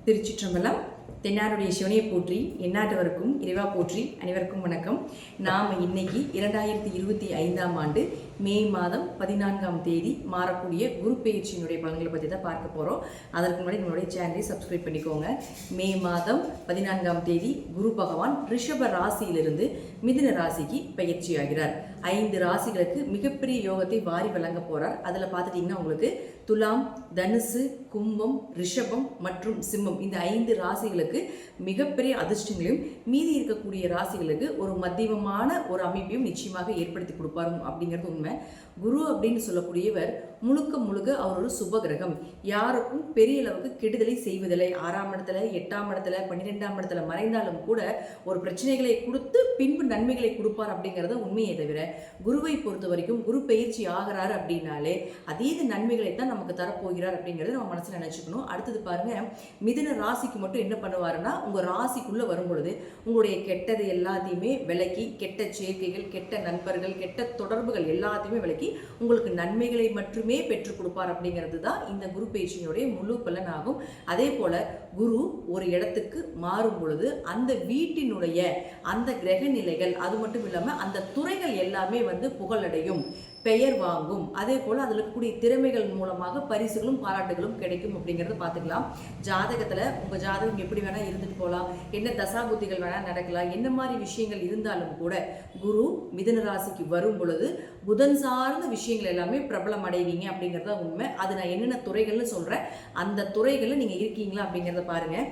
திருச்சிற்றம்பலம். தென்னாருடைய சிவனையை போற்றி எந்நாட்டவருக்கும் இறைவா போற்றி. அனைவருக்கும் வணக்கம். நாம் இன்னைக்கு 2025ஆம் ஆண்டு மே மாதம் 14ஆம் தேதி மாறக்கூடிய குரு பெயர்ச்சியினுடைய பலன்களை பற்றி தான் பார்க்க போகிறோம். அதற்கு முன்னாடி நம்மளுடைய சேனலை சப்ஸ்கிரைப் பண்ணிக்கோங்க. மே மாதம் 14ஆம் தேதி குரு பகவான் ரிஷப ராசியிலிருந்து மிதுன ராசிக்கு பயிற்சி ஆகிறார். 5 ராசிகளுக்கு மிகப்பெரிய யோகத்தை வாரி வழங்க போகிறார். அதில் பார்த்துட்டிங்கன்னா உங்களுக்கு துலாம், தனுசு, கும்பம், ரிஷபம் மற்றும் சிம்மம் இந்த 5 ராசிகளுக்கு மிகப்பெரிய அதிர்ஷ்டங்களையும் மீதி இருக்கக்கூடிய ராசிகளுக்கு ஒரு மத்தியமமான ஒரு அமைப்பையும் நிச்சயமாக ஏற்படுத்தி கொடுப்பாரு அப்படிங்கிறது உண்மை. குரு அப்படின்னு சொல்லக்கூடியவர் முழுக்க அவர் ஒரு சுப கிரகம். யாருக்கும் பெரிய அளவுக்கு கெடுதலை செய்வதில்லை. 6ஆம் இடத்துல, 8ஆம் இடத்துல, 12ஆம் இடத்துல மறைந்தாலும் கூட ஒரு பிரச்சனைகளை கொடுத்து பின்பு நன்மைகளை கொடுப்பார் அப்படிங்கிறத உண்மையை தவிர, குருவை பொறுத்த வரைக்கும் குரு பயிற்சி ஆகிறாரு அப்படின்னாலே அதீத நன்மைகளை தான் நமக்கு தரப்போகிறார் அப்படிங்கிறத நம்ம மனசில் நினைச்சுக்கணும். அடுத்தது பாருங்க, மிதுன ராசிக்கு மட்டும் என்ன பண்ணுவாருன்னா, உங்க ராசிக்குள்ள வரும் பொழுது உங்களுடைய கெட்டது எல்லாத்தையுமே விலக்கி, கெட்ட சேர்க்கைகள், கெட்ட நண்பர்கள், கெட்ட தொடர்புகள் எல்லாத்தையுமே விலக்கி உங்களுக்கு நன்மைகளை மட்டுமே பெற்றுக் கொடுப்பார் அப்படிங்கிறது தான் இந்த குரு பயிற்சியினுடைய முழு பலன் ஆகும். அதே போல குரு ஒரு இடத்துக்கு மாறும் பொழுது அந்த வீட்டினுடைய அந்த கிரக நிலைகள், அது மட்டும் இல்லாமல் அந்த துறைகள் எல்லாமே புகழடையும், பெயர் வாங்கும். அதே போல் அதில் இருக்கக்கூடிய திறமைகள் மூலமாக பரிசுகளும் பாராட்டுகளும் கிடைக்கும் அப்படிங்கிறத பார்த்துக்கலாம். ஜாதகத்தில் உங்கள் ஜாதகம் எப்படி வேணால் இருந்துட்டு போகலாம், என்ன தசாபுத்திகள் வேணால் நடக்கலாம், என்ன மாதிரி விஷயங்கள் இருந்தாலும் கூட குரு மிதுன ராசிக்கு வரும் பொழுது புதன் சார்ந்த விஷயங்கள் எல்லாமே பிரபலம் அடைவீங்க அப்படிங்கிறத உண்மை. அது நான் என்னென்ன துறைகள்னு சொல்கிறேன், அந்த துறைகளில் நீங்கள் இருக்கீங்களா அப்படிங்கிறத பாருங்கள்.